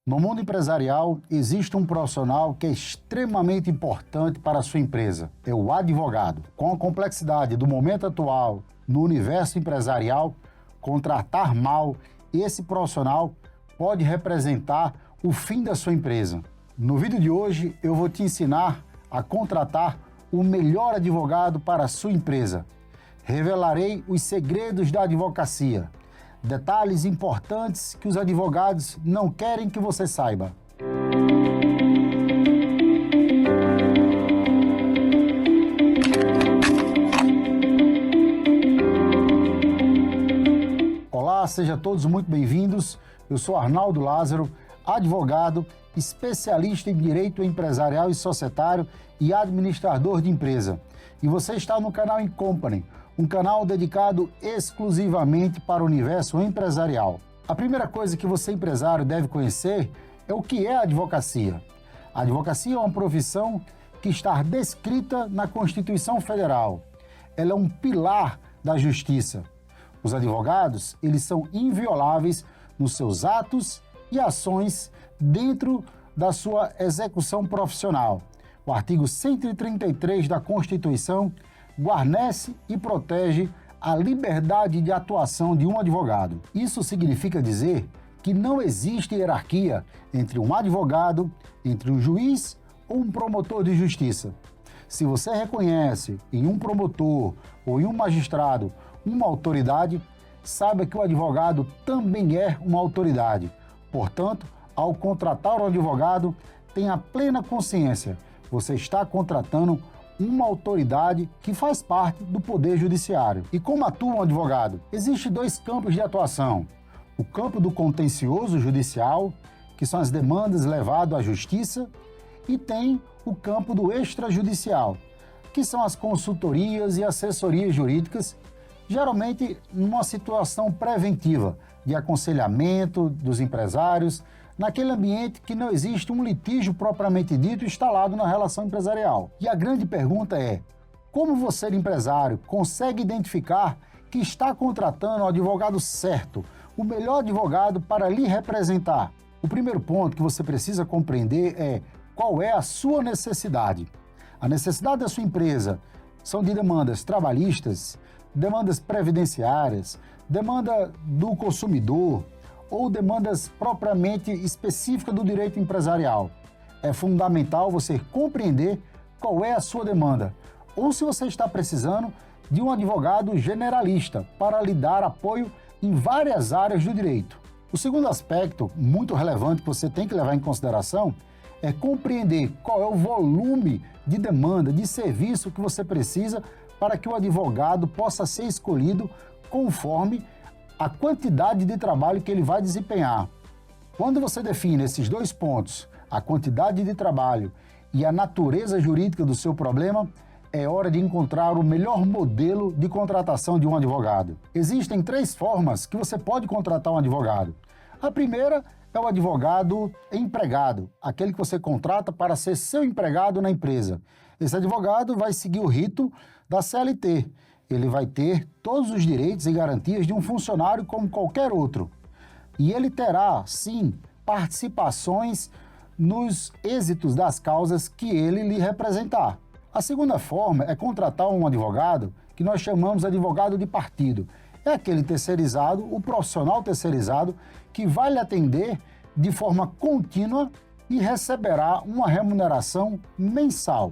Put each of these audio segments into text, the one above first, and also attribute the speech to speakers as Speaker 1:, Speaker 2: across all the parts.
Speaker 1: No mundo empresarial, existe um profissional que é extremamente importante para a sua empresa, é o advogado. Com a complexidade do momento atual no universo empresarial, contratar mal esse profissional pode representar o fim da sua empresa. No vídeo de hoje, eu vou te ensinar a contratar o melhor advogado para a sua empresa. Revelarei os segredos da advocacia. Detalhes importantes que os advogados não querem que você saiba. Olá, sejam todos muito bem-vindos. Eu sou Arnaldo Lázaro, advogado, especialista em direito empresarial e societário e administrador de empresa. E você está no canal Incompany, um canal dedicado exclusivamente para o universo empresarial. A primeira coisa que você, empresário, deve conhecer é o que é a advocacia. A advocacia é uma profissão que está descrita na Constituição Federal. Ela é um pilar da justiça. Os advogados, eles são invioláveis nos seus atos e ações dentro da sua execução profissional. O artigo 133 da Constituição guarnece e protege a liberdade de atuação de um advogado. Isso significa dizer que não existe hierarquia entre um advogado, entre um juiz ou um promotor de justiça. Se você reconhece em um promotor ou em um magistrado uma autoridade, saiba que o advogado também é uma autoridade. Portanto, ao contratar um advogado, tenha plena consciência, você está contratando uma autoridade que faz parte do Poder Judiciário. E como atua um advogado? Existem dois campos de atuação. O campo do contencioso judicial, que são as demandas levadas à justiça, e tem o campo do extrajudicial, que são as consultorias e assessorias jurídicas, geralmente numa situação preventiva, de aconselhamento dos empresários, naquele ambiente que não existe um litígio propriamente dito instalado na relação empresarial. E a grande pergunta é, como você, empresário, consegue identificar que está contratando o advogado certo, o melhor advogado para lhe representar? O primeiro ponto que você precisa compreender é qual é a sua necessidade. A necessidade da sua empresa são de demandas trabalhistas, demandas previdenciárias, demanda do consumidor, ou demandas propriamente específicas do direito empresarial. É fundamental você compreender qual é a sua demanda, ou se você está precisando de um advogado generalista para lhe dar apoio em várias áreas do direito. O segundo aspecto muito relevante que você tem que levar em consideração é compreender qual é o volume de demanda, de serviço que você precisa para que o advogado possa ser escolhido conforme a quantidade de trabalho que ele vai desempenhar. Quando você define esses dois pontos, a quantidade de trabalho e a natureza jurídica do seu problema, é hora de encontrar o melhor modelo de contratação de um advogado. Existem três formas que você pode contratar um advogado. A primeira é o advogado empregado, aquele que você contrata para ser seu empregado na empresa. Esse advogado vai seguir o rito da CLT. Ele vai ter todos os direitos e garantias de um funcionário como qualquer outro. E ele terá, sim, participações nos êxitos das causas que ele lhe representar. A segunda forma é contratar um advogado que nós chamamos de advogado de partido. É aquele terceirizado, o profissional terceirizado, que vai lhe atender de forma contínua e receberá uma remuneração mensal.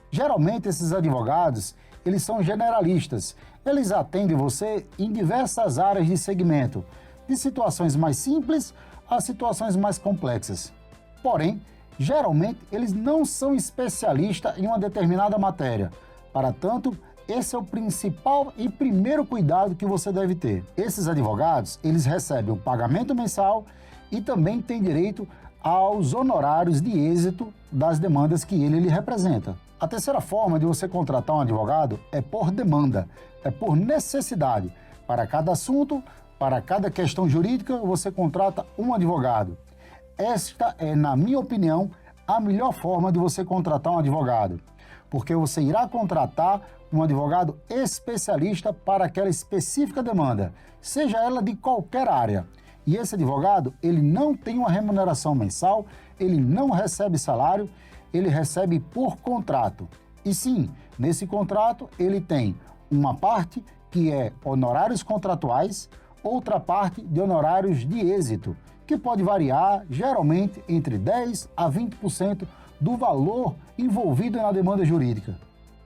Speaker 1: Geralmente, esses advogados, eles são generalistas. Eles atendem você em diversas áreas de segmento, de situações mais simples a situações mais complexas. Porém, geralmente, eles não são especialistas em uma determinada matéria. Para tanto, esse é o principal e primeiro cuidado que você deve ter. Esses advogados, eles recebem o pagamento mensal e também têm direito aos honorários de êxito das demandas que ele lhe representa. A terceira forma de você contratar um advogado é por demanda, é por necessidade. Para cada assunto, para cada questão jurídica, você contrata um advogado. Esta é, na minha opinião, a melhor forma de você contratar um advogado, porque você irá contratar um advogado especialista para aquela específica demanda, seja ela de qualquer área. E esse advogado, ele não tem uma remuneração mensal, ele não recebe salário, ele recebe por contrato. E sim, nesse contrato ele tem uma parte que é honorários contratuais, outra parte de honorários de êxito, que pode variar geralmente entre 10% a 20% do valor envolvido na demanda jurídica.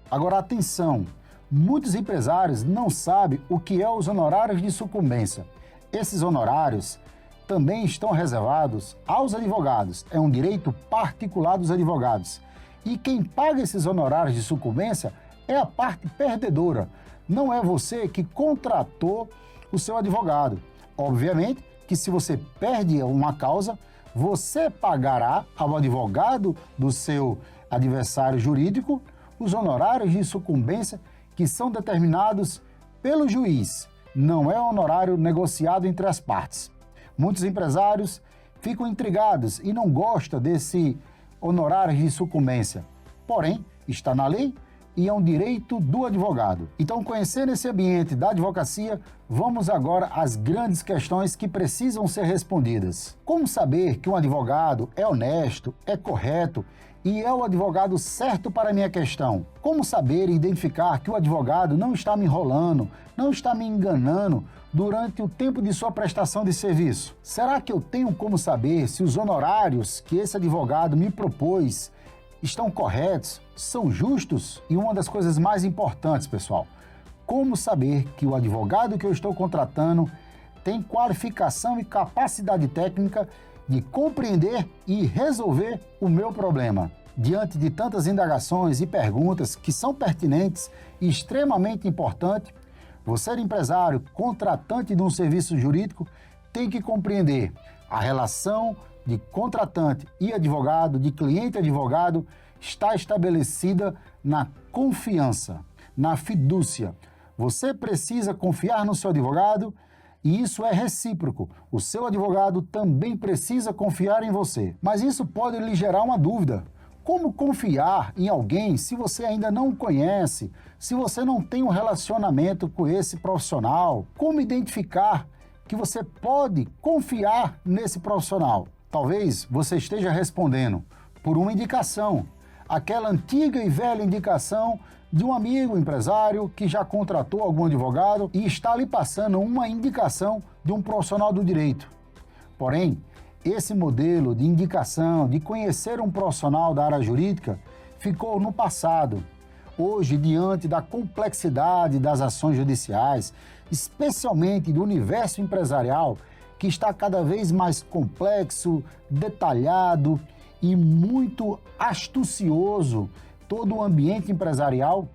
Speaker 1: Agora, atenção, muitos empresários não sabem o que é os honorários de sucumbência. Esses honorários também estão reservados aos advogados, é um direito particular dos advogados. E quem paga esses honorários de sucumbência é a parte perdedora, não é você que contratou o seu advogado. Obviamente que se você perde uma causa, você pagará ao advogado do seu adversário jurídico os honorários de sucumbência que são determinados pelo juiz. Não é honorário negociado entre as partes. Muitos empresários ficam intrigados e não gostam desse honorário de sucumbência. Porém, está na lei e é um direito do advogado. Então, conhecendo esse ambiente da advocacia, vamos agora às grandes questões que precisam ser respondidas. Como saber que um advogado é honesto, é correto e é o advogado certo para a minha questão? Como saber e identificar que o advogado não está me enrolando, não está me enganando durante o tempo de sua prestação de serviço? Será que eu tenho como saber se os honorários que esse advogado me propôs estão corretos, são justos? E uma das coisas mais importantes, pessoal, como saber que o advogado que eu estou contratando tem qualificação e capacidade técnica de compreender e resolver o meu problema? Diante de tantas indagações e perguntas que são pertinentes e extremamente importantes, você, empresário, contratante de um serviço jurídico, tem que compreender a relação de contratante e advogado, de cliente e advogado, está estabelecida na confiança, na fidúcia. Você precisa confiar no seu advogado e isso é recíproco. O seu advogado também precisa confiar em você. Mas isso pode lhe gerar uma dúvida. Como confiar em alguém se você ainda não o conhece, se você não tem um relacionamento com esse profissional? Como identificar que você pode confiar nesse profissional? Talvez você esteja respondendo por uma indicação, aquela antiga e velha indicação de um amigo empresário que já contratou algum advogado e está lhe passando uma indicação de um profissional do direito. Porém, esse modelo de indicação, de conhecer um profissional da área jurídica, ficou no passado. Hoje, diante da complexidade das ações judiciais, especialmente do universo empresarial, que está cada vez mais complexo, detalhado e muito astucioso todo o ambiente empresarial,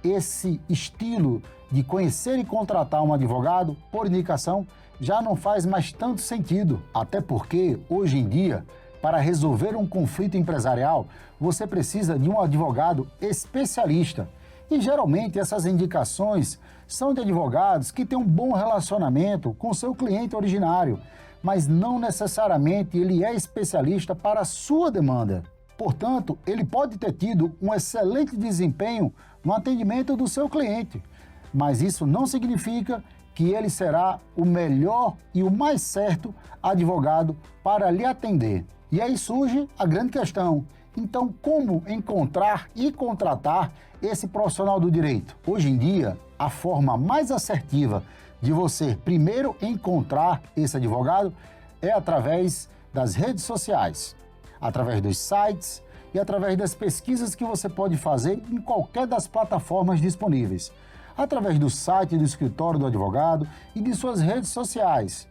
Speaker 1: esse estilo de conhecer e contratar um advogado por indicação já não faz mais tanto sentido. Até porque, hoje em dia, para resolver um conflito empresarial, você precisa de um advogado especialista. E geralmente essas indicações são de advogados que têm um bom relacionamento com seu cliente originário, mas não necessariamente ele é especialista para a sua demanda. Portanto, ele pode ter tido um excelente desempenho no atendimento do seu cliente, mas isso não significa que ele será o melhor e o mais certo advogado para lhe atender. E aí surge a grande questão. Então, como encontrar e contratar esse profissional do direito? Hoje em dia, a forma mais assertiva de você primeiro encontrar esse advogado é através das redes sociais, através dos sites e através das pesquisas que você pode fazer em qualquer das plataformas disponíveis, através do site do escritório do advogado e de suas redes sociais.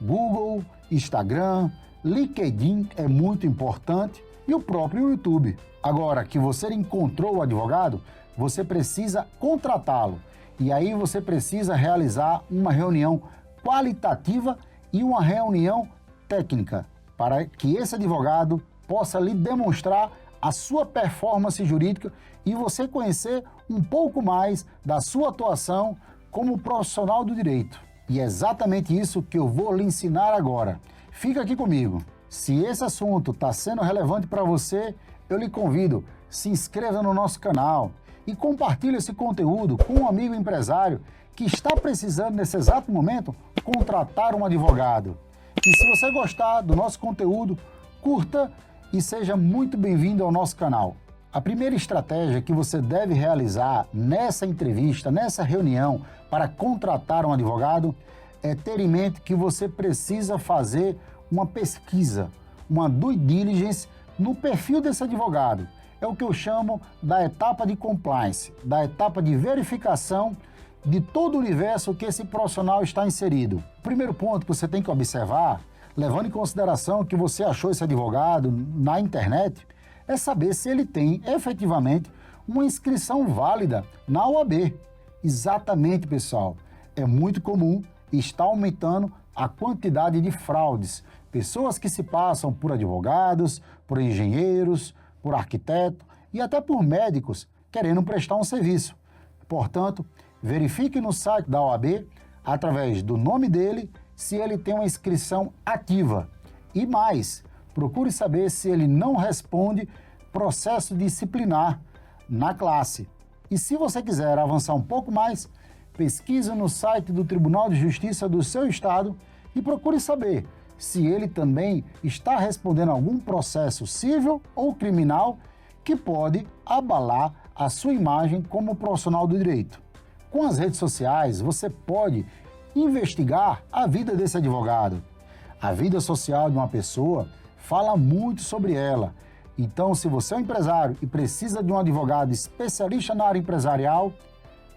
Speaker 1: Google, Instagram, LinkedIn é muito importante e o próprio YouTube. Agora que você encontrou o advogado, você precisa contratá-lo. E aí você precisa realizar uma reunião qualitativa e uma reunião técnica para que esse advogado possa lhe demonstrar a sua performance jurídica e você conhecer um pouco mais da sua atuação como profissional do direito. E é exatamente isso que eu vou lhe ensinar agora. Fica aqui comigo. Se esse assunto está sendo relevante para você, eu lhe convido, se inscreva no nosso canal e compartilhe esse conteúdo com um amigo empresário que está precisando, nesse exato momento, contratar um advogado. E se você gostar do nosso conteúdo, curta e seja muito bem-vindo ao nosso canal. A primeira estratégia que você deve realizar nessa entrevista, nessa reunião, para contratar um advogado, é ter em mente que você precisa fazer uma pesquisa, uma due diligence no perfil desse advogado. É o que eu chamo da etapa de compliance, da etapa de verificação de todo o universo que esse profissional está inserido. O primeiro ponto que você tem que observar, levando em consideração que você achou esse advogado na internet, é saber se ele tem efetivamente uma inscrição válida na OAB. Exatamente, pessoal. É muito comum e está aumentando a quantidade de fraudes. Pessoas que se passam por advogados, por engenheiros, por arquitetos e até por médicos querendo prestar um serviço. Portanto, verifique no site da OAB, através do nome dele, se ele tem uma inscrição ativa. E mais, procure saber se ele não responde processo disciplinar na classe. E se você quiser avançar um pouco mais, pesquise no site do Tribunal de Justiça do seu estado e procure saber se ele também está respondendo a algum processo civil ou criminal que pode abalar a sua imagem como profissional do direito. Com as redes sociais, você pode investigar a vida desse advogado. A vida social de uma pessoa fala muito sobre ela. Então, se você é um empresário e precisa de um advogado especialista na área empresarial,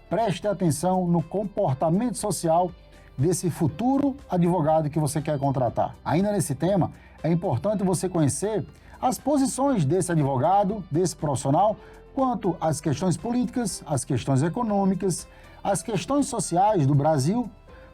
Speaker 1: preste atenção no comportamento social desse futuro advogado que você quer contratar. Ainda nesse tema, é importante você conhecer as posições desse advogado, desse profissional, quanto às questões políticas, às questões econômicas, às questões sociais do Brasil,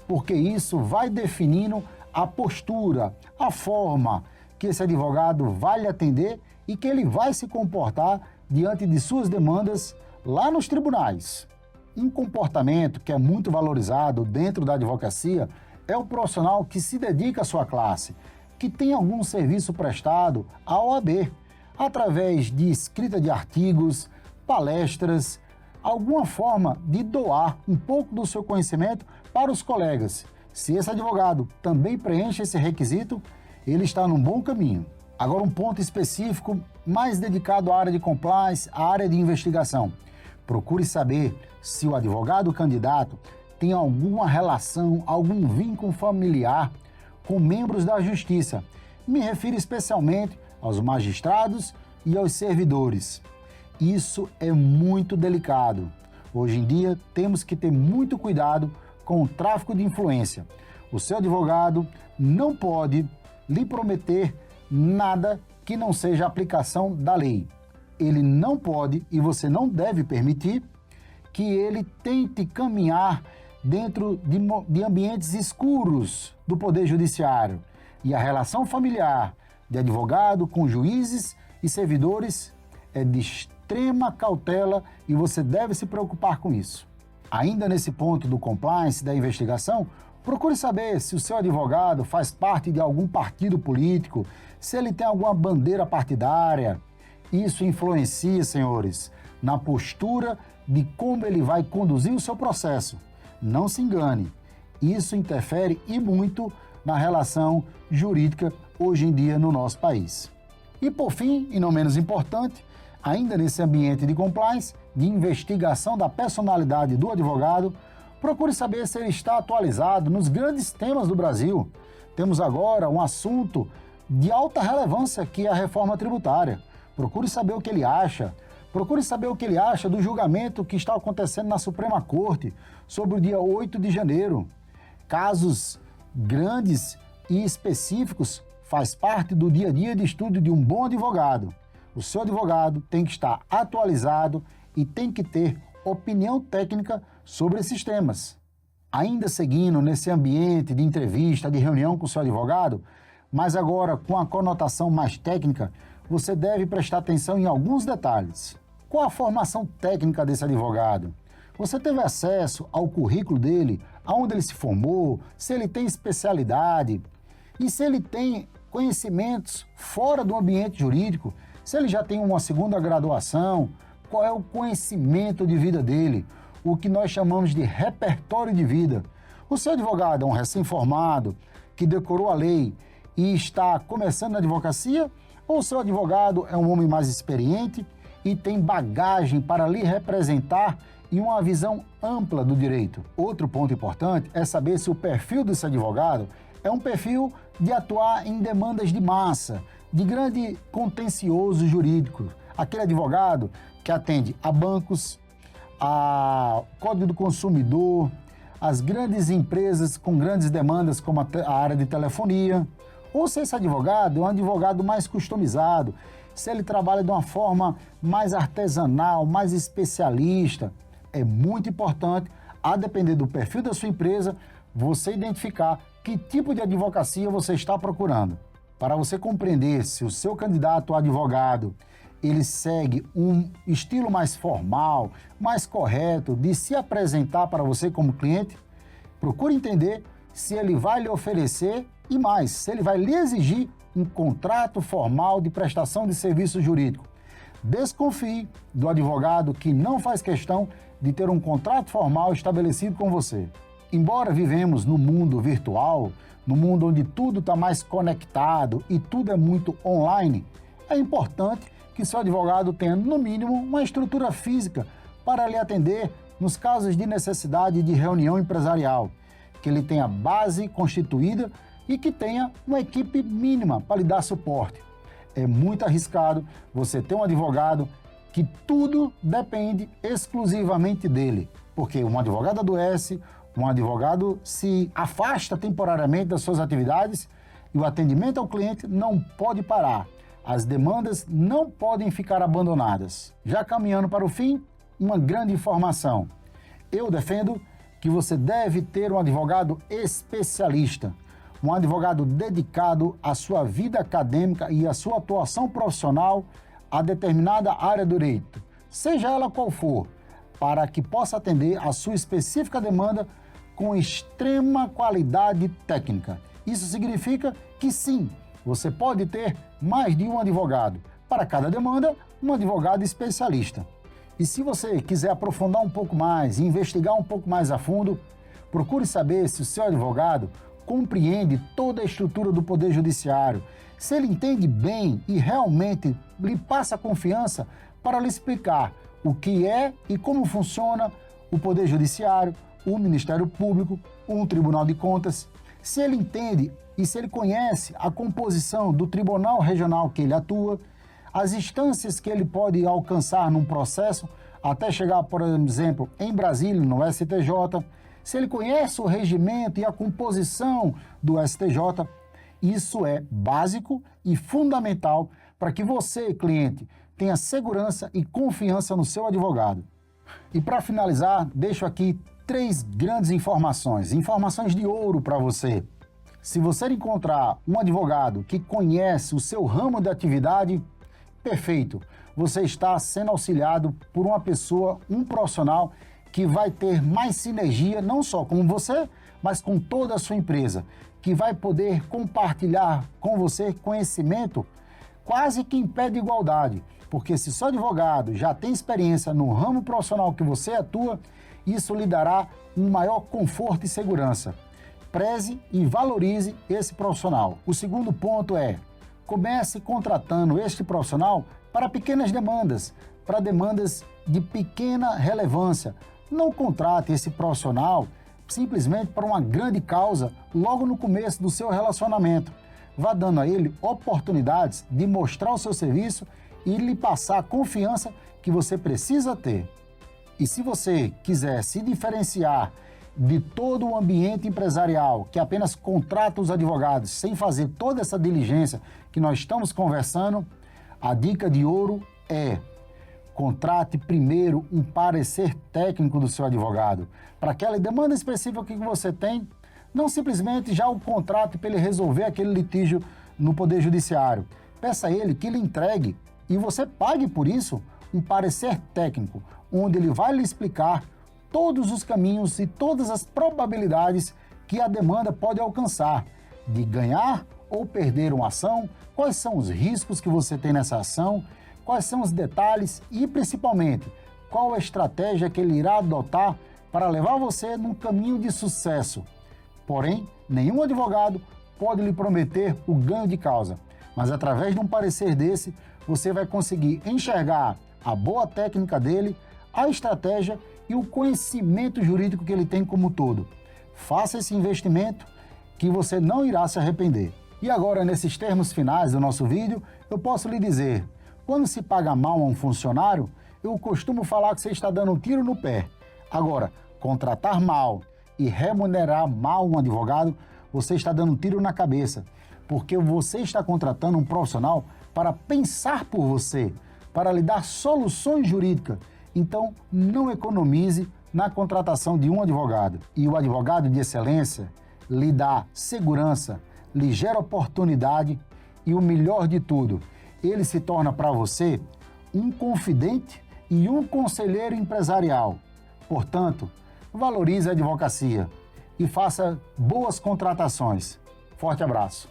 Speaker 1: porque isso vai definindo a postura, a forma que esse advogado vai lhe atender e que ele vai se comportar diante de suas demandas lá nos tribunais. Um comportamento que é muito valorizado dentro da advocacia é o profissional que se dedica à sua classe, que tem algum serviço prestado à OAB, através de escrita de artigos, palestras, alguma forma de doar um pouco do seu conhecimento para os colegas. Se esse advogado também preenche esse requisito, ele está num bom caminho. Agora, um ponto específico mais dedicado à área de compliance, à área de investigação. Procure saber se o advogado candidato tem alguma relação, algum vínculo familiar com membros da Justiça. Me refiro especialmente aos magistrados e aos servidores. Isso é muito delicado. Hoje em dia, temos que ter muito cuidado com o tráfico de influência. O seu advogado não pode lhe prometer nada que não seja aplicação da lei. Ele não pode e você não deve permitir que ele tente caminhar dentro de ambientes escuros do Poder Judiciário. E a relação familiar de advogado com juízes e servidores é de extrema cautela e você deve se preocupar com isso. Ainda nesse ponto do compliance, da investigação, procure saber se o seu advogado faz parte de algum partido político, se ele tem alguma bandeira partidária. Isso influencia, senhores, na postura de como ele vai conduzir o seu processo. Não se engane, isso interfere e muito na relação jurídica hoje em dia no nosso país. E por fim, e não menos importante, ainda nesse ambiente de compliance, de investigação da personalidade do advogado, procure saber se ele está atualizado nos grandes temas do Brasil. Temos agora um assunto de alta relevância que é a reforma tributária. Procure saber o que ele acha. Procure saber o que ele acha do julgamento que está acontecendo na Suprema Corte sobre o dia 8 de janeiro. Casos grandes e específicos faz parte do dia a dia de estudo de um bom advogado. O seu advogado tem que estar atualizado e tem que ter opinião técnica sobre esses temas. Ainda seguindo nesse ambiente de entrevista, de reunião com o seu advogado, mas agora com a conotação mais técnica, você deve prestar atenção em alguns detalhes. Qual a formação técnica desse advogado? Você teve acesso ao currículo dele, aonde ele se formou, se ele tem especialidade e se ele tem conhecimentos fora do ambiente jurídico, se ele já tem uma segunda graduação, qual é o conhecimento de vida dele, o que nós chamamos de repertório de vida. O seu advogado é um recém-formado que decorou a lei e está começando na advocacia, ou seu advogado é um homem mais experiente e tem bagagem para lhe representar e uma visão ampla do direito? Outro ponto importante é saber se o perfil desse advogado é um perfil de atuar em demandas de massa, de grande contencioso jurídico. Aquele advogado que atende a bancos, a Código do Consumidor, as grandes empresas com grandes demandas como a área de telefonia. Ou se esse advogado é um advogado mais customizado, se ele trabalha de uma forma mais artesanal, mais especialista. É muito importante, a depender do perfil da sua empresa, você identificar que tipo de advocacia você está procurando. Para você compreender se o seu candidato a advogado ele segue um estilo mais formal, mais correto de se apresentar para você como cliente, procure entender se ele vai lhe oferecer e mais, se ele vai lhe exigir um contrato formal de prestação de serviço jurídico. Desconfie do advogado que não faz questão de ter um contrato formal estabelecido com você. Embora vivemos no mundo virtual, no mundo onde tudo está mais conectado e tudo é muito online, é importante que seu advogado tenha, no mínimo, uma estrutura física para lhe atender nos casos de necessidade de reunião empresarial, que ele tenha base constituída e que tenha uma equipe mínima para lhe dar suporte. É muito arriscado você ter um advogado que tudo depende exclusivamente dele, porque um advogado adoece, um advogado se afasta temporariamente das suas atividades e o atendimento ao cliente não pode parar. As demandas não podem ficar abandonadas. Já caminhando para o fim, uma grande informação. Eu defendo que você deve ter um advogado especialista, um advogado dedicado à sua vida acadêmica e à sua atuação profissional a determinada área do direito, seja ela qual for, para que possa atender a sua específica demanda com extrema qualidade técnica. Isso significa que sim, você pode ter mais de um advogado. Para cada demanda, um advogado especialista. E se você quiser aprofundar um pouco mais e investigar um pouco mais a fundo, procure saber se o seu advogado compreende toda a estrutura do Poder Judiciário, se ele entende bem e realmente lhe passa confiança para lhe explicar o que é e como funciona o Poder Judiciário, o Ministério Público, um Tribunal de Contas, se ele entende e se ele conhece a composição do Tribunal Regional que ele atua, as instâncias que ele pode alcançar num processo, até chegar, por exemplo, em Brasília, no STJ, se ele conhece o regimento e a composição do STJ, isso é básico e fundamental para que você, cliente, tenha segurança e confiança no seu advogado. E para finalizar, deixo aqui 3 grandes informações de ouro para você. Se você encontrar um advogado que conhece o seu ramo de atividade, perfeito. Você está sendo auxiliado por uma pessoa, um profissional que vai ter mais sinergia, não só com você, mas com toda a sua empresa, que vai poder compartilhar com você conhecimento quase que em pé de igualdade, porque se seu advogado já tem experiência no ramo profissional que você atua, isso lhe dará um maior conforto e segurança. Preze e valorize esse profissional. O segundo ponto é: comece contratando este profissional para pequenas demandas, para demandas de pequena relevância. Não contrate esse profissional simplesmente para uma grande causa logo no começo do seu relacionamento. Vá dando a ele oportunidades de mostrar o seu serviço e lhe passar a confiança que você precisa ter. E se você quiser se diferenciar de todo o ambiente empresarial que apenas contrata os advogados sem fazer toda essa diligência que nós estamos conversando, a dica de ouro é: contrate primeiro um parecer técnico do seu advogado. Para aquela demanda específica que você tem, não simplesmente já o contrate para ele resolver aquele litígio no Poder Judiciário. Peça a ele que lhe entregue, e você pague por isso, um parecer técnico, onde ele vai lhe explicar todos os caminhos e todas as probabilidades que a demanda pode alcançar, de ganhar ou perder uma ação, quais são os riscos que você tem nessa ação, quais são os detalhes e, principalmente, qual a estratégia que ele irá adotar para levar você num caminho de sucesso. Porém, nenhum advogado pode lhe prometer o ganho de causa, mas através de um parecer desse, você vai conseguir enxergar a boa técnica dele, a estratégia e o conhecimento jurídico que ele tem como todo. Faça esse investimento que você não irá se arrepender. E agora, nesses termos finais do nosso vídeo, eu posso lhe dizer, quando se paga mal a um funcionário, eu costumo falar que você está dando um tiro no pé. Agora, contratar mal e remunerar mal um advogado, você está dando um tiro na cabeça, porque você está contratando um profissional para pensar por você, para lhe dar soluções jurídicas. Então, não economize na contratação de um advogado. E o advogado de excelência lhe dá segurança, lhe gera oportunidade e o melhor de tudo, ele se torna para você um confidente e um conselheiro empresarial. Portanto, valorize a advocacia e faça boas contratações. Forte abraço.